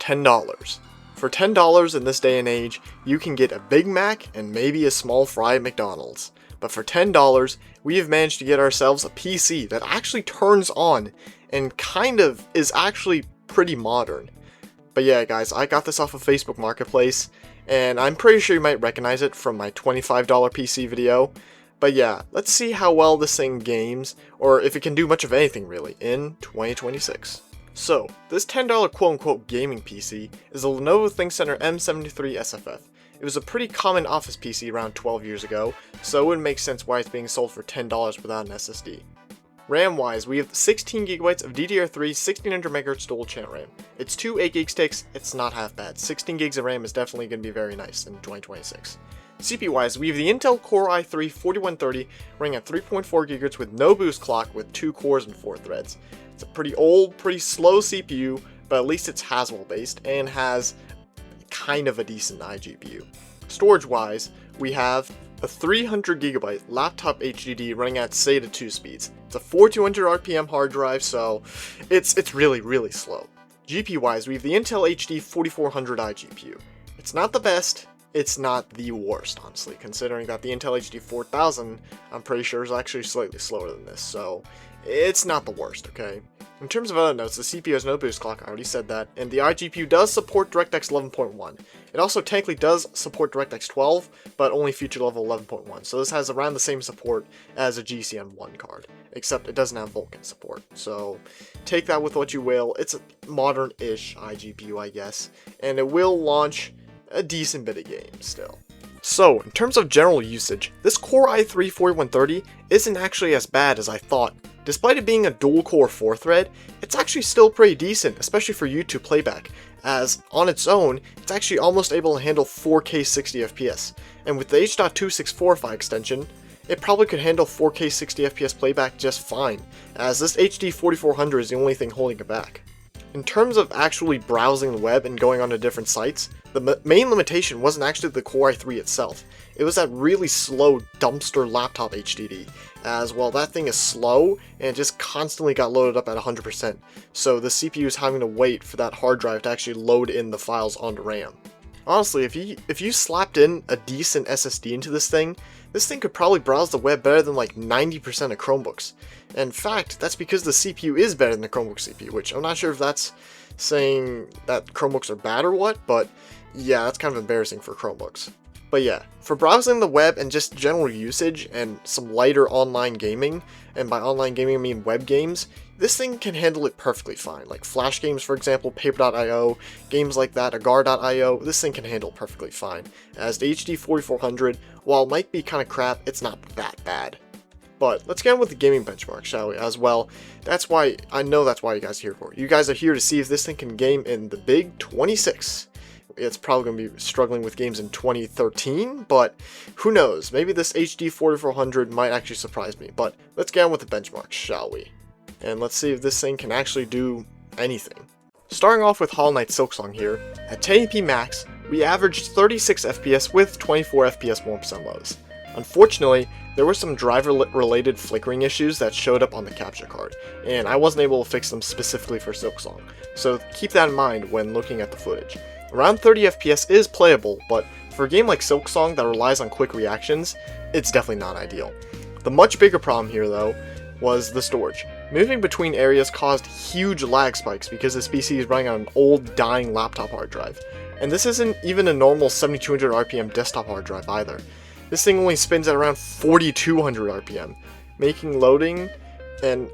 $10. For $10 in this day and age, you can get a Big Mac and maybe a small fry at McDonald's. But for $10, we have managed to get ourselves a PC that actually turns on and kind of is actually pretty modern. But yeah guys, I got this off of Facebook Marketplace, and I'm pretty sure you might recognize it from my $25 PC video. But yeah, let's see how well this thing games, or if it can do much of anything really, in 2026. So, this $10 quote-unquote gaming PC is a Lenovo ThinkCentre M73 SFF. It was a pretty common office PC around 12 years ago, so it would make sense why it's being sold for $10 without an SSD. RAM-wise, we have 16GB of DDR3 1600MHz dual channel RAM. It's two 8GB sticks, it's not half bad. 16GB of RAM is definitely going to be very nice in 2026. CPU-wise, we have the Intel Core i3-4130 running at 3.4 GHz with no boost clock with 2 cores and 4 threads. It's a pretty old, pretty slow CPU, but at least it's Haswell based and has kind of a decent iGPU. Storage-wise, we have a 300GB laptop HDD running at SATA 2 speeds. It's a 4200 RPM hard drive, so it's really slow. GPU-wise, we have the Intel HD 4400 iGPU. It's not the best, it's not the worst, honestly, considering that the Intel HD 4000, I'm pretty sure, is actually slightly slower than this, so it's not the worst, okay? In terms of other notes, the CPU has no boost clock, I already said that, and the iGPU does support DirectX 11.1. It also technically does support DirectX 12, but only feature level 11.1, so this has around the same support as a GCN1 card, except it doesn't have Vulkan support, so take that with what you will. It's a modern-ish iGPU, I guess, and it will launch a decent bit of games still. So, in terms of general usage, this Core i3-4130 isn't actually as bad as I thought. Despite it being a dual-core 4-thread, it's actually still pretty decent, especially for YouTube playback, as on its own, it's actually almost able to handle 4K 60fps, and with the H.264 extension, it probably could handle 4K 60fps playback just fine, as this HD 4400 is the only thing holding it back. In terms of actually browsing the web and going onto different sites, the main limitation wasn't actually the Core i3 itself. It was that really slow dumpster laptop HDD, as well that thing is slow and it just constantly got loaded up at 100%, so the CPU is having to wait for that hard drive to actually load in the files onto RAM. Honestly, if you slapped in a decent SSD into this thing could probably browse the web better than like 90% of Chromebooks. In fact, that's because the CPU is better than the Chromebook CPU, which I'm not sure if that's saying that Chromebooks are bad or what, but yeah, that's kind of embarrassing for Chromebooks. But yeah, for browsing the web and just general usage and some lighter online gaming, and by online gaming I mean web games, this thing can handle it perfectly fine. Like Flash games, for example, Paper.io, games like that, Agar.io, this thing can handle perfectly fine. As the HD 4400, while it might be kind of crap, it's not that bad. But let's get on with the gaming benchmark, shall we? As well, I know that's why you guys are here for. You guys are here to see if this thing can game in the big 26. It's probably going to be struggling with games in 2013, but who knows? Maybe this HD 4400 might actually surprise me. But let's get on with the benchmarks, shall we? And let's see if this thing can actually do anything. Starting off with Hollow Knight Silksong here, at 1080p max, we averaged 36 FPS with 24 FPS 1% lows. Unfortunately, there were some driver-related flickering issues that showed up on the capture card, and I wasn't able to fix them specifically for Silksong, so keep that in mind when looking at the footage. Around 30 FPS is playable, but for a game like Silksong that relies on quick reactions, it's definitely not ideal. The much bigger problem here, though, was the storage. Moving between areas caused huge lag spikes because this PC is running on an old, dying laptop hard drive. And this isn't even a normal 7200 RPM desktop hard drive either. This thing only spins at around 4200 RPM, making loading and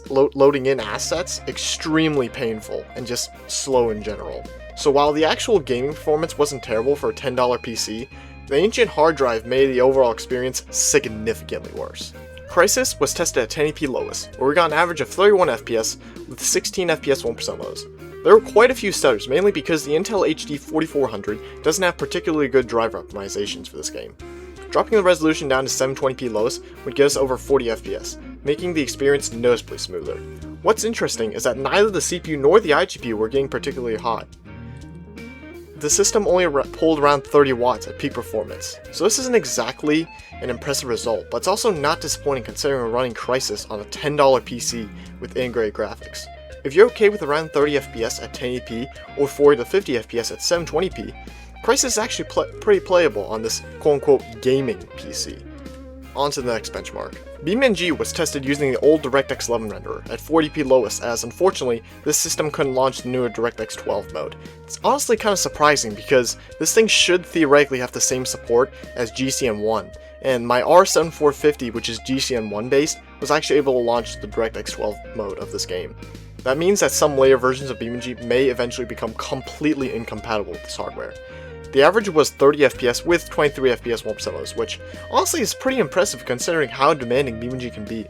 loading in assets extremely painful and just slow in general. So while the actual gaming performance wasn't terrible for a $10 PC, the ancient hard drive made the overall experience significantly worse. Crysis was tested at 1080p lowest, where we got an average of 31 FPS with 16 FPS 1% lows. There were quite a few stutters, mainly because the Intel HD 4400 doesn't have particularly good driver optimizations for this game. Dropping the resolution down to 720p lowest would get us over 40 FPS, making the experience noticeably smoother. What's interesting is that neither the CPU nor the iGPU were getting particularly hot. The system only pulled around 30 watts at peak performance, so this isn't exactly an impressive result, but it's also not disappointing considering we're running Crysis on a $10 PC with integrated graphics. if you're okay with around 30 FPS at 1080p or 40 to 50 FPS at 720p, price is actually pretty playable on this quote-unquote gaming PC. On to the next benchmark. BeamNG was tested using the old DirectX 11 renderer at 40p lowest, as unfortunately this system couldn't launch the newer DirectX 12 mode. It's honestly kind of surprising because this thing should theoretically have the same support as GCN1, and my R7450, which is GCN1 based, was actually able to launch the DirectX 12 mode of this game. That means that some later versions of BeamNG may eventually become completely incompatible with this hardware. The average was 30 FPS with 23 FPS 1% lows, which honestly is pretty impressive considering how demanding BeamNG can be.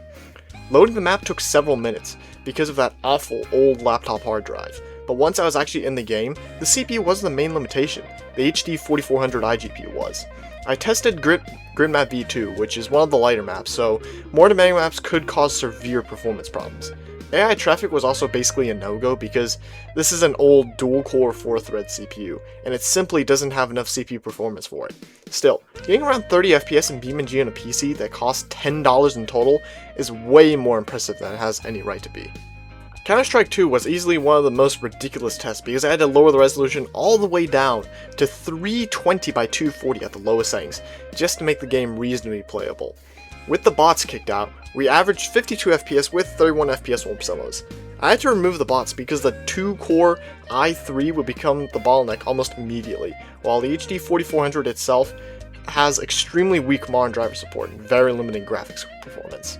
Loading the map took several minutes because of that awful old laptop hard drive, but once I was actually in the game, the CPU wasn't the main limitation, the HD 4400 iGPU was. I tested GridMap V2, which is one of the lighter maps, so more demanding maps could cause severe performance problems. AI traffic was also basically a no-go because this is an old dual-core 4-thread CPU, and it simply doesn't have enough CPU performance for it. Still, getting around 30 FPS in BeamNG on a PC that costs $10 in total is way more impressive than it has any right to be. Counter-Strike 2 was easily one of the most ridiculous tests because I had to lower the resolution all the way down to 320 by 240 at the lowest settings, just to make the game reasonably playable. With the bots kicked out, we averaged 52 FPS with 31 FPS 1% lows. I had to remove the bots because the 2-core i3 would become the bottleneck almost immediately, while the HD 4400 itself has extremely weak modern driver support and very limited graphics performance.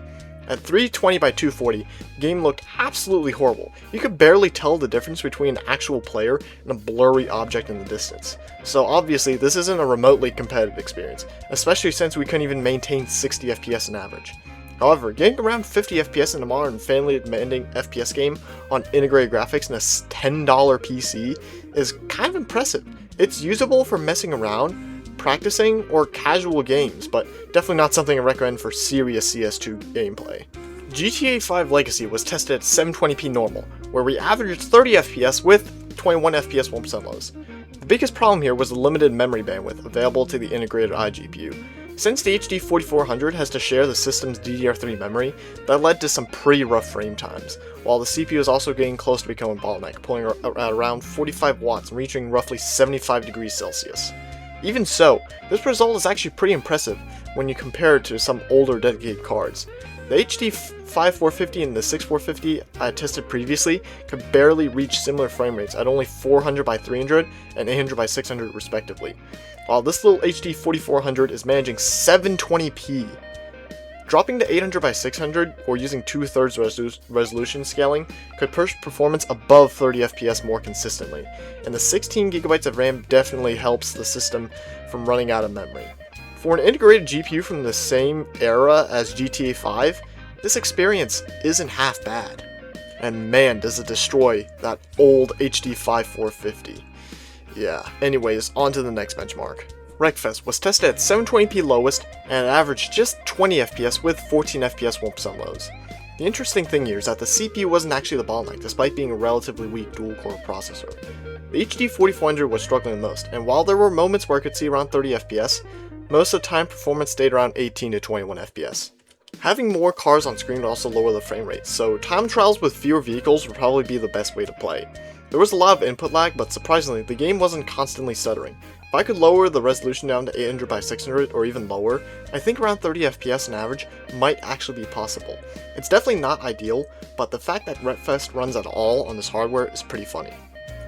At 320 by 240, the game looked absolutely horrible. You could barely tell the difference between an actual player and a blurry object in the distance. So obviously this isn't a remotely competitive experience, especially since we couldn't even maintain 60 FPS on average. However, getting around 50 FPS in a modern family demanding FPS game on integrated graphics in a $10 PC is kind of impressive. It's usable for messing around, practicing, or casual games, but definitely not something I recommend for serious CS2 gameplay. GTA 5 Legacy was tested at 720p normal, where we averaged 30 FPS with 21 FPS 1% lows. The biggest problem here was the limited memory bandwidth available to the integrated iGPU. Since the HD 4400 has to share the system's DDR3 memory, that led to some pretty rough frame times, while the CPU is also getting close to becoming a bottleneck, pulling at around 45 watts and reaching roughly 75 degrees Celsius. Even so, this result is actually pretty impressive when you compare it to some older dedicated cards. The HD 5450 and the 6450 I tested previously could barely reach similar frame rates at only 400 by 300 and 800 by 600 respectively, while this little HD 4400 is managing 720p. Dropping to 800 by 600 or using 2/3 resolution scaling could push performance above 30 FPS more consistently, and the 16GB of RAM definitely helps the system from running out of memory. For an integrated GPU from the same era as GTA 5, this experience isn't half bad. And man, does it destroy that old HD 5450. Yeah, anyways, on to the next benchmark. Wreckfest was tested at 720p lowest and averaged just 20 FPS with 14 FPS 1% lows. The interesting thing here is that the CPU wasn't actually the bottleneck despite being a relatively weak dual-core processor. The HD 4400 was struggling the most, and while there were moments where I could see around 30 FPS, most of the time performance stayed around 18 to 21 FPS. Having more cars on screen would also lower the frame rate, so time trials with fewer vehicles would probably be the best way to play. There was a lot of input lag, but surprisingly, the game wasn't constantly stuttering. If I could lower the resolution down to 800 by 600 or even lower, I think around 30 FPS on average might actually be possible. It's definitely not ideal, but the fact that Wreckfest runs at all on this hardware is pretty funny.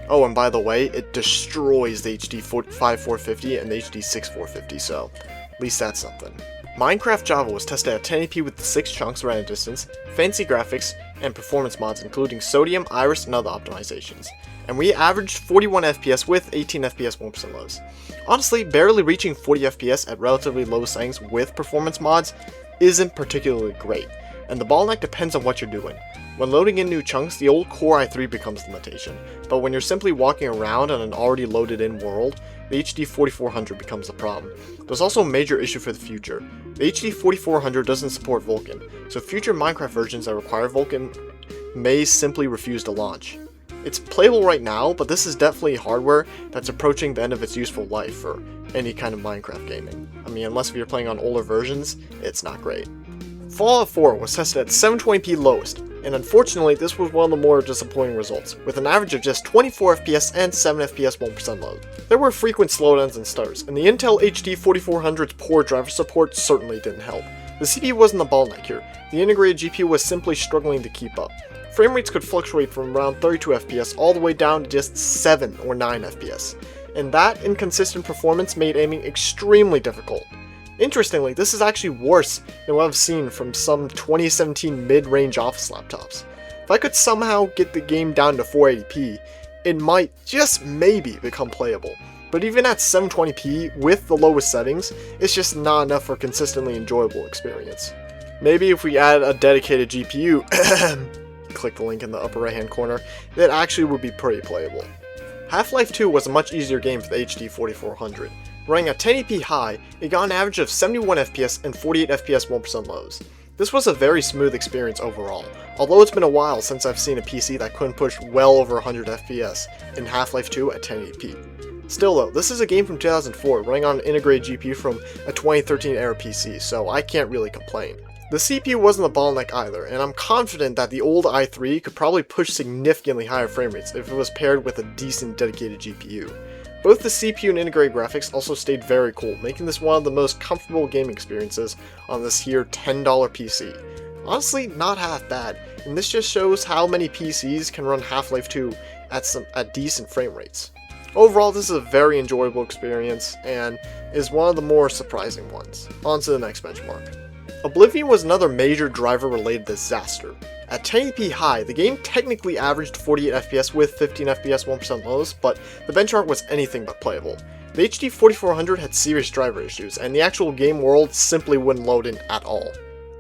Oh, and by the way, it destroys the HD 5450 and the HD 6450, so at least that's something. Minecraft Java was tested at 1080p with 6 chunks random distance, fancy graphics, and performance mods including Sodium, Iris, and other optimizations. And we averaged 41 FPS with 18 FPS 1% lows. Honestly, barely reaching 40 FPS at relatively low settings with performance mods isn't particularly great, and the bottleneck depends on what you're doing. When loading in new chunks, the old Core i3 becomes the limitation, but when you're simply walking around on an already loaded in world, the HD 4400 becomes the problem. There's also a major issue for the future. The HD 4400 doesn't support Vulkan, so future Minecraft versions that require Vulkan may simply refuse to launch. It's playable right now, but this is definitely hardware that's approaching the end of its useful life for any kind of Minecraft gaming. I mean, unless if you're playing on older versions, it's not great. Fallout 4 was tested at 720p lowest, and unfortunately this was one of the more disappointing results, with an average of just 24 FPS and 7 FPS 1% load. There were frequent slowdowns and stutters, and the Intel HD 4400's poor driver support certainly didn't help. The CPU wasn't the bottleneck here, the integrated GPU was simply struggling to keep up. Frame rates could fluctuate from around 32 FPS all the way down to just 7 or 9 FPS, and that inconsistent performance made aiming extremely difficult. Interestingly, this is actually worse than what I've seen from some 2017 mid-range office laptops. If I could somehow get the game down to 480p, it might, just maybe, become playable. But even at 720p with the lowest settings, it's just not enough for a consistently enjoyable experience. Maybe if we add a dedicated GPU, click the link in the upper right hand corner, that actually would be pretty playable. Half-Life 2 was a much easier game for the HD 4400. Running at 1080p high, it got an average of 71 FPS and 48 FPS 1% lows. This was a very smooth experience overall, although it's been a while since I've seen a PC that couldn't push well over 100 FPS in Half-Life 2 at 1080p. Still though, this is a game from 2004 running on an integrated GPU from a 2013 era PC, so I can't really complain. The CPU wasn't the bottleneck either, and I'm confident that the old i3 could probably push significantly higher frame rates if it was paired with a decent dedicated GPU. Both the CPU and integrated graphics also stayed very cool, making this one of the most comfortable gaming experiences on this here $10 PC. Honestly, not half bad, and this just shows how many PCs can run Half-Life 2 at decent frame rates. Overall, this is a very enjoyable experience, and is one of the more surprising ones. On to the next benchmark. Oblivion was another major driver-related disaster. At 1080p high, the game technically averaged 48 FPS with 15 FPS 1% lows, but the benchmark was anything but playable. The HD 4400 had serious driver issues, and the actual game world simply wouldn't load in at all.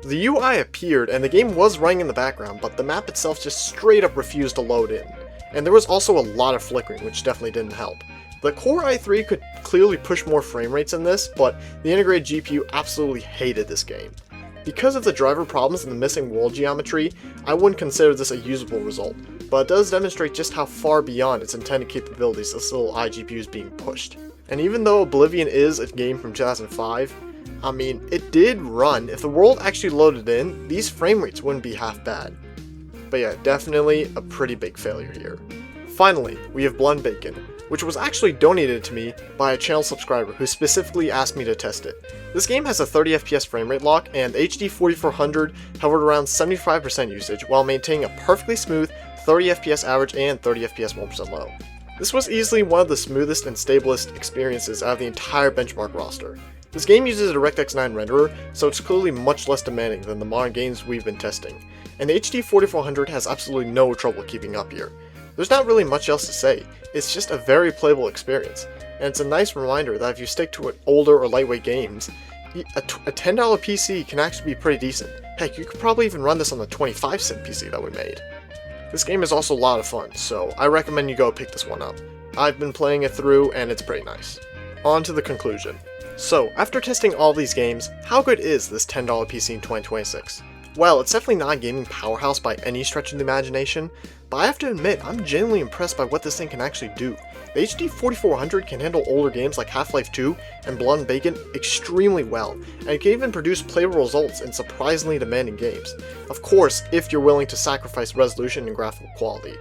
The UI appeared, and the game was running in the background, but the map itself just straight up refused to load in. And there was also a lot of flickering, which definitely didn't help. The Core i3 could clearly push more frame rates in this, but the integrated GPU absolutely hated this game. Because of the driver problems and the missing world geometry, I wouldn't consider this a usable result, but it does demonstrate just how far beyond its intended capabilities this little iGPU is being pushed. And even though Oblivion is a game from 2005, I mean, it did run. If the world actually loaded in, these frame rates wouldn't be half bad. But yeah, definitely a pretty big failure here. Finally, we have Blood Bacon, which was actually donated to me by a channel subscriber who specifically asked me to test it. This game has a 30 FPS frame rate lock, and the HD 4400 hovered around 75% usage while maintaining a perfectly smooth 30 FPS average and 30 FPS 1% low. This was easily one of the smoothest and stablest experiences out of the entire benchmark roster. This game uses a DirectX 9 renderer, so it's clearly much less demanding than the modern games we've been testing, and the HD 4400 has absolutely no trouble keeping up here. There's not really much else to say, it's just a very playable experience, and it's a nice reminder that if you stick to older or lightweight games, a $10 PC can actually be pretty decent. Heck, you could probably even run this on the 25-cent PC that we made. This game is also a lot of fun, so I recommend you go pick this one up. I've been playing it through, and it's pretty nice. On to the conclusion. So, after testing all these games, how good is this $10 PC in 2026? Well, it's definitely not a gaming powerhouse by any stretch of the imagination, but I have to admit, I'm genuinely impressed by what this thing can actually do. The HD 4400 can handle older games like Half-Life 2 and Blood and Bacon extremely well, and it can even produce playable results in surprisingly demanding games. Of course, if you're willing to sacrifice resolution and graphical quality.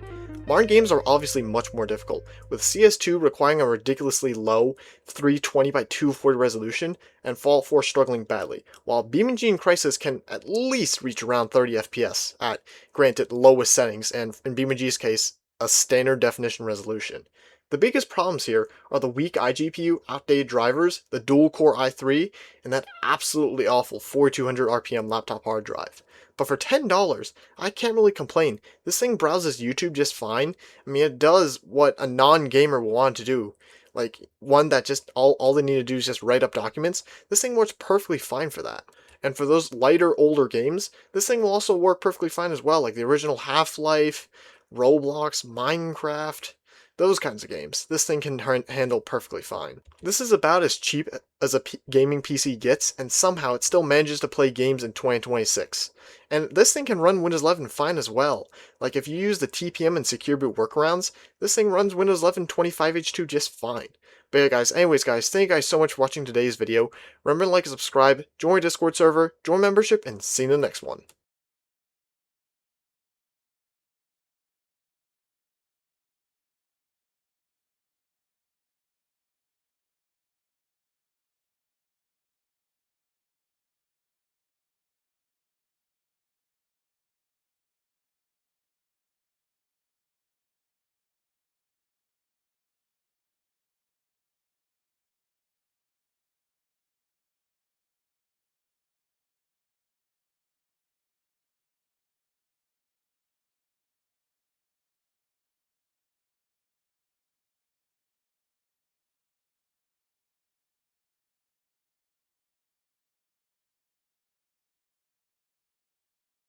Modern games are obviously much more difficult, with CS2 requiring a ridiculously low 320 by 240 resolution, and Fallout 4 struggling badly, while BeamNG and Crysis can at least reach around 30 FPS at, granted, lowest settings, and in BeamNG's case, a standard definition resolution. The biggest problems here are the weak iGPU, outdated drivers, the dual-core i3, and that absolutely awful 4200 RPM laptop hard drive. But for $10, I can't really complain. This thing browses YouTube just fine. I mean, it does what a non-gamer will want to do. Like, one that just, all they need to do is just write up documents. This thing works perfectly fine for that. And for those lighter, older games, this thing will also work perfectly fine as well, like the original Half-Life, Roblox, Minecraft. those kinds of games, this thing can handle perfectly fine. This is about as cheap as a gaming PC gets, and somehow it still manages to play games in 2026. And this thing can run Windows 11 fine as well. Like if you use the TPM and Secure Boot workarounds, this thing runs Windows 11 25H2 just fine. But yeah guys, anyways guys, thank you guys so much for watching today's video. Remember to like and subscribe, join my Discord server, join membership, and see you in the next one.